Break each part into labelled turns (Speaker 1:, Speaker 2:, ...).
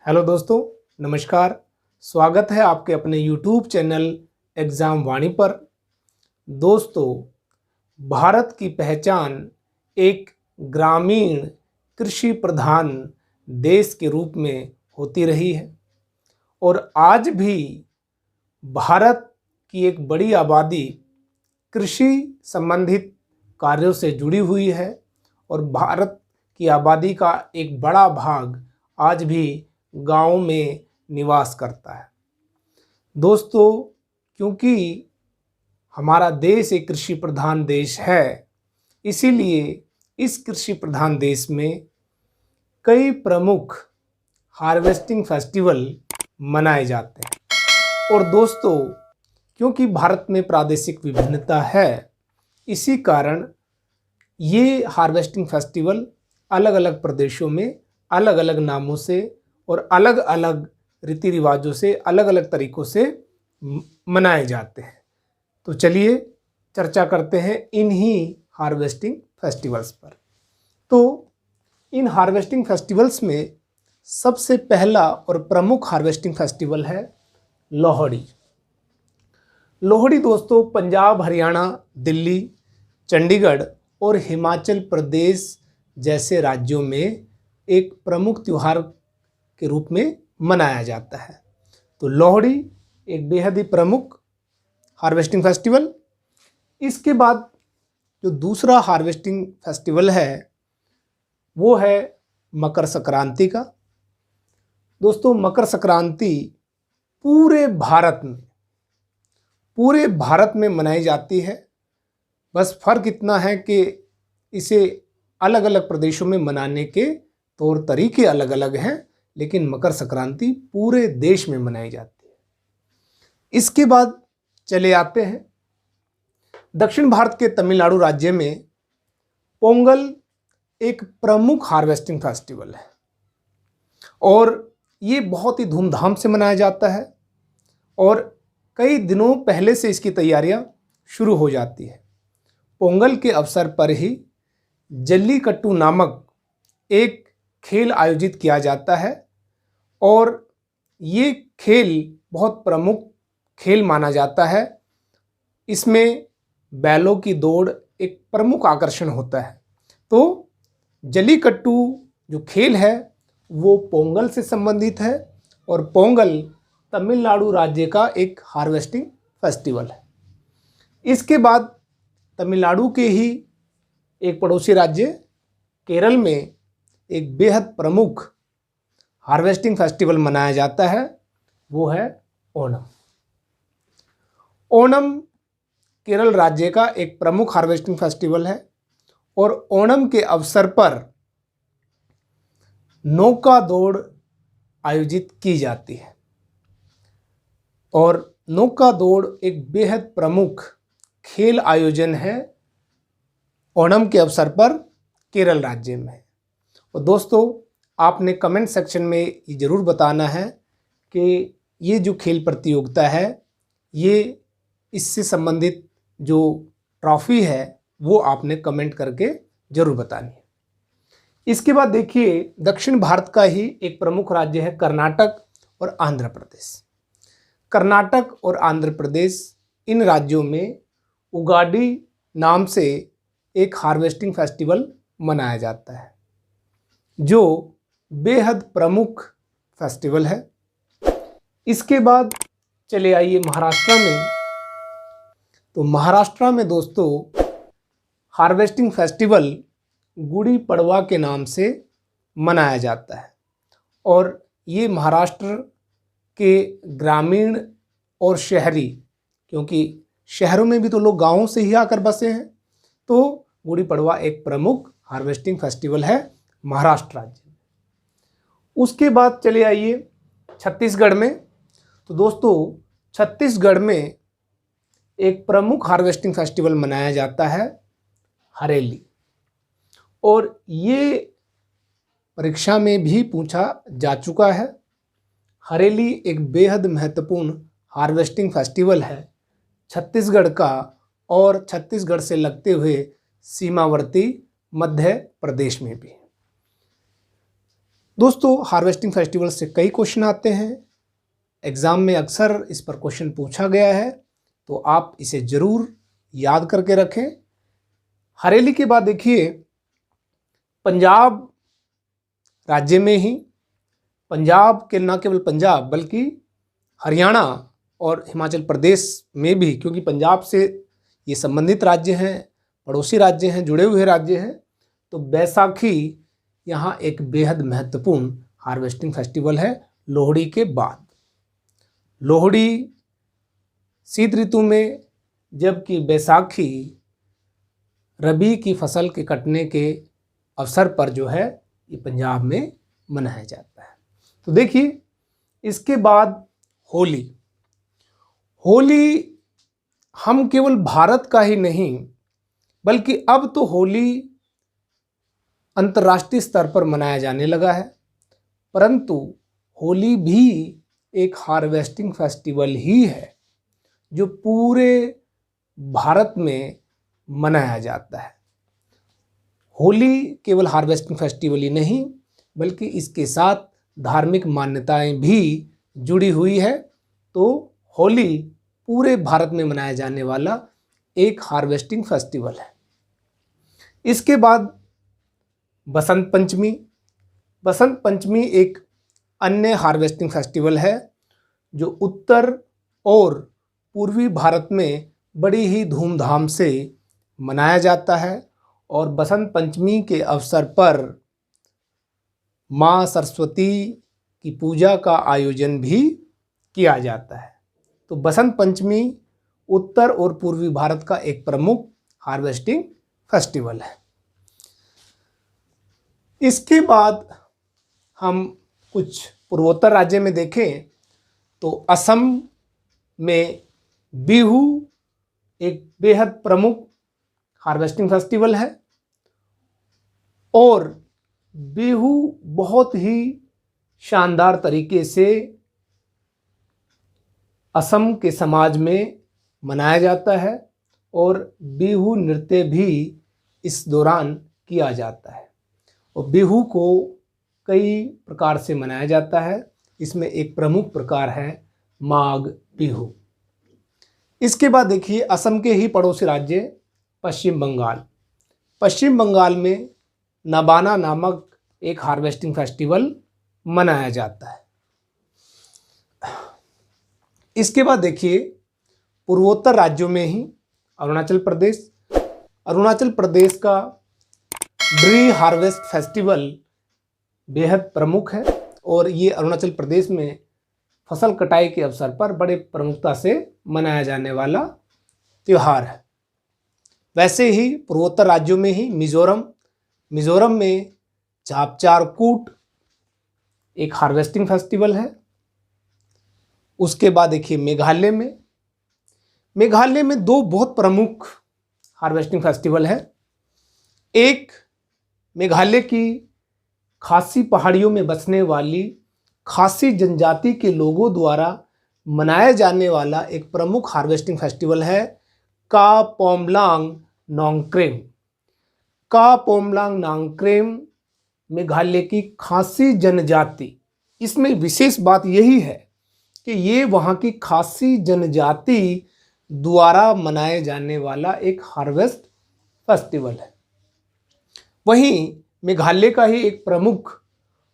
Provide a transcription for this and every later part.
Speaker 1: Hello दोस्तों, नमस्कार। स्वागत है आपके अपने YouTube चैनल एग्ज़ाम वाणी पर। दोस्तों, भारत की पहचान एक ग्रामीण कृषि प्रधान देश के रूप में होती रही है और आज भी भारत की एक बड़ी आबादी कृषि संबंधित कार्यों से जुड़ी हुई है और भारत की आबादी का एक बड़ा भाग आज भी गाँव में निवास करता है। दोस्तों, क्योंकि हमारा देश एक कृषि प्रधान देश है, इसीलिए इस कृषि प्रधान देश में कई प्रमुख हार्वेस्टिंग फेस्टिवल मनाए जाते हैं। और दोस्तों, क्योंकि भारत में प्रादेशिक विभिन्नता है, इसी कारण ये हार्वेस्टिंग फेस्टिवल अलग अलग प्रदेशों में अलग अलग नामों से और अलग अलग रीति रिवाजों से अलग अलग तरीक़ों से मनाए जाते हैं। तो चलिए चर्चा करते हैं इन्हीं हार्वेस्टिंग फेस्टिवल्स पर। तो इन हार्वेस्टिंग फेस्टिवल्स में सबसे पहला और प्रमुख हार्वेस्टिंग फेस्टिवल है लोहड़ी। लोहड़ी दोस्तों पंजाब, हरियाणा, दिल्ली, चंडीगढ़ और हिमाचल प्रदेश जैसे राज्यों में एक प्रमुख त्यौहार के रूप में मनाया जाता है। तो लोहड़ी एक बेहद ही प्रमुख हार्वेस्टिंग फेस्टिवल। इसके बाद जो दूसरा हार्वेस्टिंग फेस्टिवल है वो है मकर संक्रांति का। दोस्तों, मकर संक्रांति पूरे भारत में मनाई जाती है। बस फर्क इतना है कि इसे अलग अलग प्रदेशों में मनाने के तौर तरीके अलग अलग हैं, लेकिन मकर संक्रांति पूरे देश में मनाई जाती है। इसके बाद चले आते हैं दक्षिण भारत के तमिलनाडु राज्य में पोंगल एक प्रमुख हार्वेस्टिंग फेस्टिवल है और ये बहुत ही धूमधाम से मनाया जाता है और कई दिनों पहले से इसकी तैयारियां शुरू हो जाती है। पोंगल के अवसर पर ही जल्लीकट्टू नामक एक खेल आयोजित किया जाता है और ये खेल बहुत प्रमुख खेल माना जाता है। इसमें बैलों की दौड़ एक प्रमुख आकर्षण होता है। तो जल्लीकट्टू जो खेल है वो पोंगल से संबंधित है और पोंगल तमिलनाडु राज्य का एक हार्वेस्टिंग फेस्टिवल है। इसके बाद तमिलनाडु के ही एक पड़ोसी राज्य केरल में एक बेहद प्रमुख हार्वेस्टिंग फेस्टिवल मनाया जाता है, वो है ओणम। ओणम केरल राज्य का एक प्रमुख हार्वेस्टिंग फेस्टिवल है और ओणम के अवसर पर नौका दौड़ आयोजित की जाती है और नौका दौड़ एक बेहद प्रमुख खेल आयोजन है ओणम के अवसर पर केरल राज्य में। और दोस्तों, आपने कमेंट सेक्शन में ये ज़रूर बताना है कि ये जो खेल प्रतियोगिता है ये इससे संबंधित जो ट्रॉफी है वो आपने कमेंट करके ज़रूर बतानी है। इसके बाद देखिए दक्षिण भारत का ही एक प्रमुख राज्य है कर्नाटक और आंध्र प्रदेश। कर्नाटक और आंध्र प्रदेश इन राज्यों में उगाडी नाम से एक हार्वेस्टिंग फेस्टिवल मनाया जाता है जो बेहद प्रमुख फेस्टिवल है। इसके बाद चले आइए महाराष्ट्र में। तो महाराष्ट्र में दोस्तों हार्वेस्टिंग फेस्टिवल गुड़ी पड़वा के नाम से मनाया जाता है और ये महाराष्ट्र के ग्रामीण और शहरी, क्योंकि शहरों में भी तो लोग गाँवों से ही आकर बसे हैं, तो गुड़ी पड़वा एक प्रमुख हार्वेस्टिंग फेस्टिवल है महाराष्ट्र राज्य में। उसके बाद चले आइए छत्तीसगढ़ में। तो दोस्तों छत्तीसगढ़ में एक प्रमुख हार्वेस्टिंग फेस्टिवल मनाया जाता है हरेली और ये परीक्षा में भी पूछा जा चुका है। हरेली एक बेहद महत्वपूर्ण हार्वेस्टिंग फेस्टिवल है छत्तीसगढ़ का और छत्तीसगढ़ से लगते हुए सीमावर्ती मध्य प्रदेश में भी। दोस्तों, हार्वेस्टिंग फेस्टिवल से कई क्वेश्चन आते हैं, एग्ज़ाम में अक्सर इस पर क्वेश्चन पूछा गया है, तो आप इसे ज़रूर याद करके रखें। हरेली के बाद देखिए, पंजाब राज्य में ही, पंजाब के न केवल पंजाब बल्कि हरियाणा और हिमाचल प्रदेश में भी, क्योंकि पंजाब से ये संबंधित राज्य हैं, पड़ोसी राज्य हैं, जुड़े हुए राज्य हैं, तो बैसाखी यहाँ एक बेहद महत्वपूर्ण हार्वेस्टिंग फेस्टिवल है लोहड़ी के बाद। लोहड़ी शीत ऋतु में, जबकि बैसाखी रबी की फसल के कटने के अवसर पर जो है ये पंजाब में मनाया जाता है। तो देखिए, इसके बाद होली। होली हम केवल भारत का ही नहीं बल्कि अब तो होली अंतर्राष्ट्रीय स्तर पर मनाया जाने लगा है, परंतु होली भी एक हार्वेस्टिंग फेस्टिवल ही है जो पूरे भारत में मनाया जाता है। होली केवल हार्वेस्टिंग फेस्टिवल ही नहीं बल्कि इसके साथ धार्मिक मान्यताएं भी जुड़ी हुई है। तो होली पूरे भारत में मनाया जाने वाला एक हार्वेस्टिंग फेस्टिवल है। इसके बाद बसंत पंचमी। बसंत पंचमी एक अन्य हार्वेस्टिंग फेस्टिवल है जो उत्तर और पूर्वी भारत में बड़ी ही धूमधाम से मनाया जाता है और बसंत पंचमी के अवसर पर माँ सरस्वती की पूजा का आयोजन भी किया जाता है। तो बसंत पंचमी उत्तर और पूर्वी भारत का एक प्रमुख हार्वेस्टिंग फेस्टिवल है। इसके बाद हम कुछ पूर्वोत्तर राज्य में देखें तो असम में बिहू एक बेहद प्रमुख हार्वेस्टिंग फेस्टिवल है और बिहू बहुत ही शानदार तरीके से असम के समाज में मनाया जाता है और बिहू नृत्य भी इस दौरान किया जाता है। और बिहू को कई प्रकार से मनाया जाता है, इसमें एक प्रमुख प्रकार है माघ बिहू। इसके बाद देखिए, असम के ही पड़ोसी राज्य पश्चिम बंगाल। पश्चिम बंगाल में नबाना नामक एक हार्वेस्टिंग फेस्टिवल मनाया जाता है। इसके बाद देखिए, पूर्वोत्तर राज्यों में ही अरुणाचल प्रदेश। अरुणाचल प्रदेश का ड्री हार्वेस्ट फेस्टिवल बेहद प्रमुख है और ये अरुणाचल प्रदेश में फसल कटाई के अवसर पर बड़े प्रमुखता से मनाया जाने वाला त्यौहार है। वैसे ही पूर्वोत्तर राज्यों में ही मिजोरम में झापचारकूट एक हार्वेस्टिंग फेस्टिवल है। उसके बाद देखिए, मेघालय में दो बहुत प्रमुख हार्वेस्टिंग फेस्टिवल है। एक मेघालय की खासी पहाड़ियों में बसने वाली खासी जनजाति के लोगों द्वारा मनाया जाने वाला एक प्रमुख हार्वेस्टिंग फेस्टिवल है का पोमलांग नोंगक्रेम। का पोमलांग नोंगक्रेम मेघालय की खासी जनजाति, इसमें विशेष बात यही है कि ये वहाँ की खासी जनजाति द्वारा मनाए जाने वाला एक हार्वेस्ट फेस्टिवल है। वहीं मेघालय का ही एक प्रमुख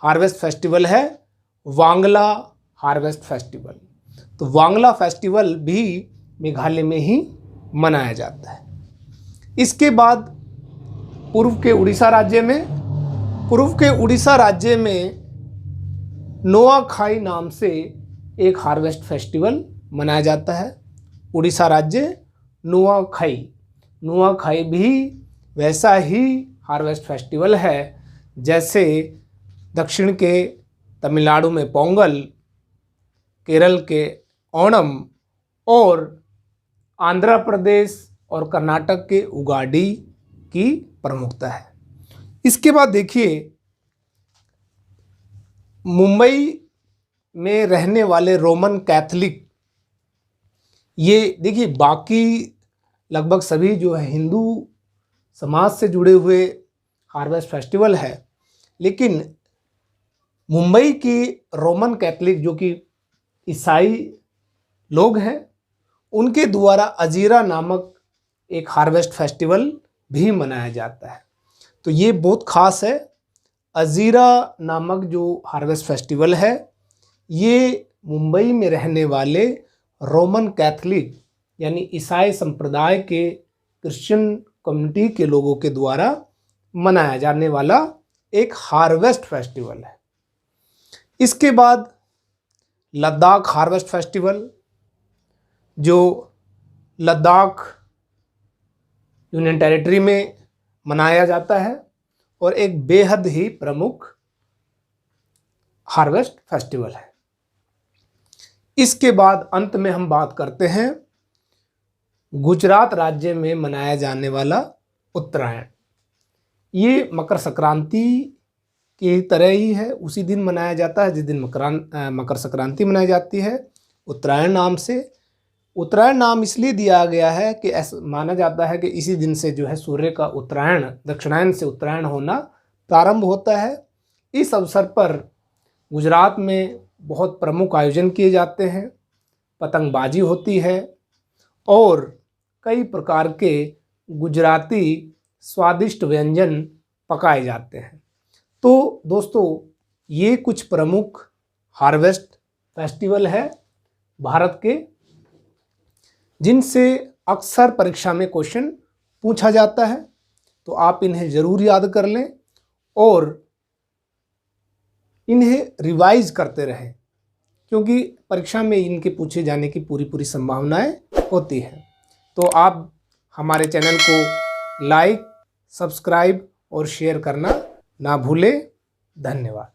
Speaker 1: हार्वेस्ट फेस्टिवल है वांगला हार्वेस्ट फेस्टिवल। तो वांगला फेस्टिवल भी मेघालय में ही मनाया जाता है। इसके बाद पूर्व के उड़ीसा राज्य में नोआखाई नाम से एक हार्वेस्ट फेस्टिवल मनाया जाता है। उड़ीसा राज्य नोआखाई भी वैसा ही हार्वेस्ट फेस्टिवल है जैसे दक्षिण के तमिलनाडु में पोंगल, केरल के ओणम और आंध्र प्रदेश और कर्नाटक के उगाडी की प्रमुखता है। इसके बाद देखिए, मुंबई में रहने वाले रोमन कैथलिक, ये देखिए बाकी लगभग सभी जो है हिंदू समाज से जुड़े हुए हार्वेस्ट फेस्टिवल है, लेकिन मुंबई की रोमन कैथलिक जो कि ईसाई लोग हैं, उनके द्वारा अजीरा नामक एक हार्वेस्ट फेस्टिवल भी मनाया जाता है। तो ये बहुत ख़ास है। अजीरा नामक जो हार्वेस्ट फेस्टिवल है, ये मुंबई में रहने वाले रोमन कैथलिक यानी ईसाई संप्रदाय के क्रिश्चियन कम्युनिटी के लोगों के द्वारा मनाया जाने वाला एक हार्वेस्ट फेस्टिवल है। इसके बाद लद्दाख हार्वेस्ट फेस्टिवल, जो लद्दाख यूनियन टेरिटरी में मनाया जाता है और एक बेहद ही प्रमुख हार्वेस्ट फेस्टिवल है। इसके बाद अंत में हम बात करते हैं गुजरात राज्य में मनाया जाने वाला उत्तरायण। ये मकर संक्रांति की तरह ही है, उसी दिन मनाया जाता है जिस दिन मकर संक्रांति मनाई जाती है, उत्तरायण नाम से। उत्तरायण नाम इसलिए दिया गया है कि ऐसा माना जाता है कि इसी दिन से जो है सूर्य का उत्तरायण, दक्षिणायन से उत्तरायण होना प्रारंभ होता है। इस अवसर पर गुजरात में बहुत प्रमुख आयोजन किए जाते हैं, पतंगबाजी होती है और कई प्रकार के गुजराती स्वादिष्ट व्यंजन पकाए जाते हैं। तो दोस्तों, ये कुछ प्रमुख हार्वेस्ट फेस्टिवल है भारत के, जिनसे अक्सर परीक्षा में क्वेश्चन पूछा जाता है। तो आप इन्हें ज़रूर याद कर लें और इन्हें रिवाइज करते रहें, क्योंकि परीक्षा में इनके पूछे जाने की पूरी संभावनाएं होती हैं। तो आप हमारे चैनल को लाइक, सब्सक्राइब और शेयर करना ना भूलें। धन्यवाद।